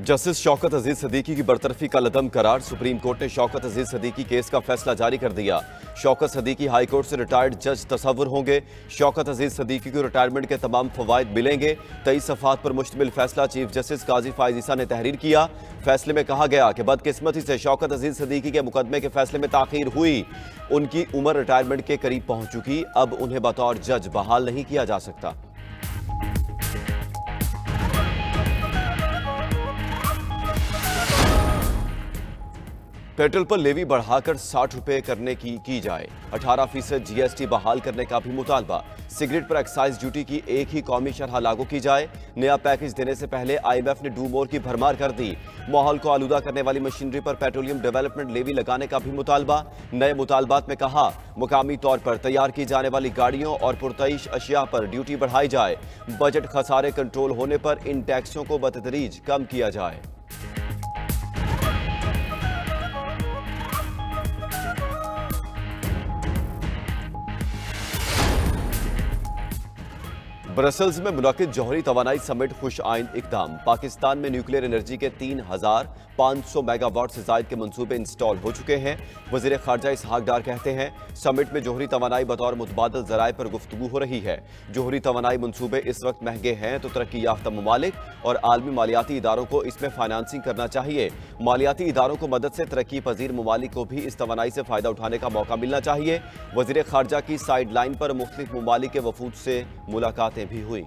Justice Shaukat अजीज सदीकी की बरतरफी का लदम करार। सुप्रीम कोर्ट ने शौकत अजीज सदीकी केस का फैसला जारी कर दिया। शौकत सदीकी हाई कोर्ट से रिटायर्ड जज तस्वुर होंगे। शौकत अजीज सदीकी को रिटायरमेंट के तमाम फवायद मिलेंगे। 23 सफ़ात पर मुश्तमिल फैसला चीफ जस्टिस काजी फायज ईसा ने तहरीर किया। फैसले में कहा गया कि बदकिस्मती से शौकत अजीज सदीकी के मुकदमे के फैसले में ताखीर हुई। उनकी उम्र रिटायरमेंट के करीब पहुंच चुकी, अब उन्हें बतौर जज बहाल नहीं किया जा सकता। पेट्रोल पर लेवी बढ़ाकर 60 रुपए करने की जाए। 18% जीएसटी बहाल करने का भी मुतालबा। सिगरेट पर एक्साइज ड्यूटी की एक ही कौमी शरह लागू की जाए। नया पैकेज देने से पहले IMF ने डू मोर की भरमार कर दी। माहौल को आलूदा करने वाली मशीनरी पर पेट्रोलियम डेवलपमेंट लेवी लगाने का भी मुतालबा। नए मुतालबात में कहा, मुकामी तौर पर तैयार की जाने वाली गाड़ियों और पुरतईश अशिया पर ड्यूटी बढ़ाई जाए। बजट खसारे कंट्रोल होने पर इन टैक्सों को बतदरीज कम किया जाए। ब्रसल्स में मुनक़िद जौहरी तवानाई समिट खुश आइंद इक़दाम। पाकिस्तान में न्यूक्लियर एनर्जी के 3500 मेगावाट से ज़ायद के मंसूबे इंस्टॉल हो चुके हैं। वज़ीर ख़ारजा इसहाक डार कहते हैं, समिट में जौहरी तवानाई बतौर मुतबादल ज़राए पर गुफ्तगू हो रही है। जौहरी तवानाई मंसूबे इस वक्त महंगे हैं तो तरक्की याफ्ता ममालिक और आलमी मालियाती इदारों को इसमें फाइनेंसिंग करना चाहिए। मालियाती इदारों को मदद से तरक्की पजीर ममालिक को भी इस तवानाई से फ़ायदा उठाने का मौका मिलना चाहिए। वज़ीर ख़ारजा की साइड लाइन पर मुख्तलिफ ममालिक के वफूद से मुलाकातें भी हुई।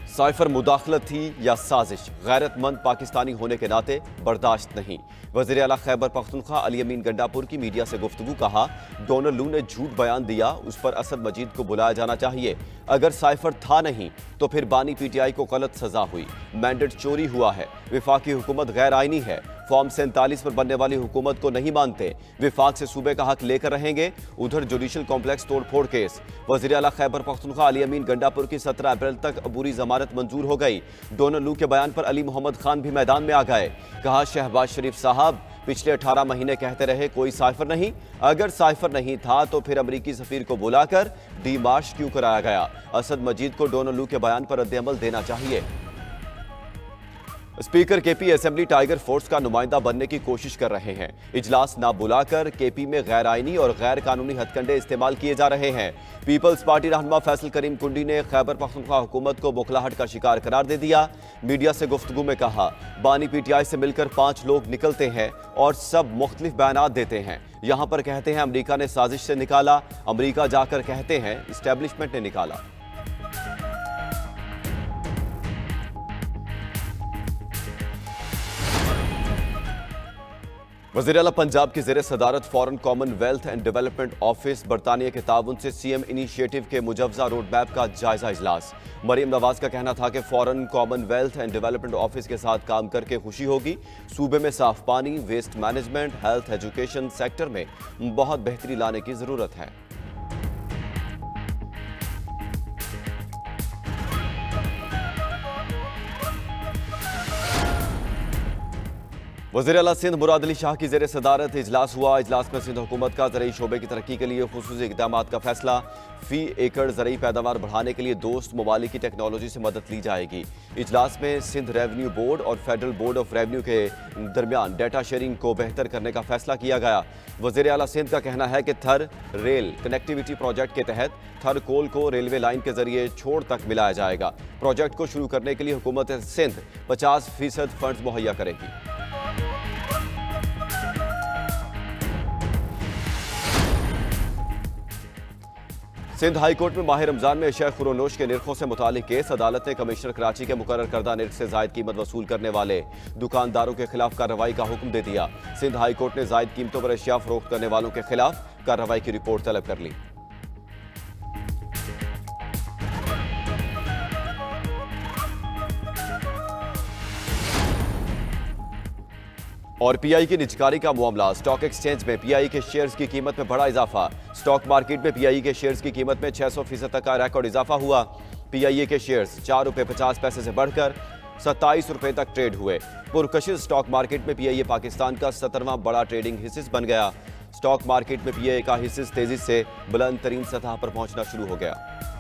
साइफर मुदाखलत थी या साजिश, गैरतमंद पाकिस्तानी होने के नाते बर्दाश्त नहीं। वज़ीर आला खैबर पख्तूनख्वा अली अमीन गंडापुर की मीडिया से गुफ्तगू। कहा, डोनाल्ड लू ने झूठ बयान दिया, उस पर असद मजीद को बुलाया जाना चाहिए। अगर साइफर था नहीं तो फिर बानी PTI को गलत सजा हुई। मैंडेट चोरी हुआ है। विफाकी हुकूमत गैर आइनी है। फॉर्म 47 पर बनने वाली हुकूमत को नहीं मानते। विफाक से सूबे का हक लेकर रहेंगे। उधर जुडिशल कॉम्प्लेक्स तोड़फोड़ केस। वज़ीर आला खैबर पख्तूनख्वा अली अमीन गंडापुर की 17 अप्रैल तक अबूरी जमानत मंजूर हो गई। डोनाल्ड लू के बयान पर अली मोहम्मद खान भी मैदान में आ गए। कहा, शहबाज शरीफ साहब पिछले 18 महीने कहते रहे कोई साइफर नहीं। अगर साइफर नहीं था तो फिर अमरीकी सफीर को बुलाकर डीमार्श क्यों कराया गया? असद मजीद को डोनाल्ड लू के बयान पर रद्द-ए-अमल देना चाहिए। Speaker KP assembly tiger force का नुमाइंदा बनने की कोशिश कर रहे हैं। इजलास ना बुलाकर KP में गैर आइनी और गैर कानूनी हथकंडे इस्तेमाल किए जा रहे हैं। पीपल्स पार्टी रहनुमा फैसल करीम कुंडी ने खैबर पख्तूनख्वा हुकूमत को बौखलाहट का शिकार करार दे दिया। मीडिया से गुफ्तगू में कहा, बानी PTI से मिलकर 5 लोग निकलते हैं और सब मुख्तलिफ बयानात देते हैं। यहाँ पर कहते हैं अमरीका ने साजिश से निकाला, अमरीका जाकर कहते हैं इस्टेब्लिशमेंट ने निकाला। वज़ीर आला पंजाब की ज़ेर सदारत foreign Commonwealth and development office बरतानिया के ताउन से CM इनिशिएटिव के मुजवजा रोड मैप का जायजा इजलास। मरीम नवाज का कहना था कि foreign Commonwealth and development office के साथ काम करके खुशी होगी। सूबे में साफ पानी, waste management, health, education sector में बहुत बेहतरी लाने की ज़रूरत है। वज़ीर आला सिंध मुराद अली शाह की ज़ेर सदारत इजलास हुआ। इजलास में सिंध हुकूमत का ज़रई शोबे की तरक्की के लिए खुसूसी इक़दामात का फैसला। फी एकड़ ज़रई पैदावार बढ़ाने के लिए दोस्त ममालिक की टेक्नोलॉजी से मदद ली जाएगी। इजलास में सिंध रेवन्यू बोर्ड और फेडरल बोर्ड ऑफ रेवन्यू के दरमियान डेटा शेयरिंग को बेहतर करने का फैसला किया गया। वज़ीर आला सिंध का कहना है कि थर रेल कनेक्टिविटी प्रोजेक्ट के तहत थर कोल को रेलवे लाइन के जरिए छोड़ तक मिलाया जाएगा। प्रोजेक्ट को शुरू करने के लिए हुकूमत सिंध 50% फंड्स मुहैया करेगी। सिंध हाई कोर्ट में माह रमजान में अशिया खुरोनोश के निर्खों से मुतालिक केस। अदालत ने कमिश्नर कराची के मुकर्रर करदा निर्ख से जायद कीमत वसूल करने वाले दुकानदारों के खिलाफ कार्रवाई का हुक्म दे दिया। सिंध हाई कोर्ट ने जायद कीमतों पर अशिया फरोख्त करने वालों के खिलाफ कार्रवाई की रिपोर्ट तलब कर ली। और PI की निजकारी का मामला। स्टॉक एक्सचेंज में PI के शेयर्स की कीमत में बड़ा इजाफा। स्टॉक मार्केट में PI के शेयर्स की कीमत में 600% तक का रिकॉर्ड इजाफा हुआ। PIA के शेयर्स 4 रुपये 50 पैसे से बढ़कर 27 रुपये तक ट्रेड हुए। पुरकशिश स्टॉक मार्केट में PIA पाकिस्तान का 17वां बड़ा ट्रेडिंग हिस्सा बन गया। स्टॉक मार्केट में PIA का हिस्सा तेजी से बुलंद तरीन सतह पर पहुंचना शुरू हो गया।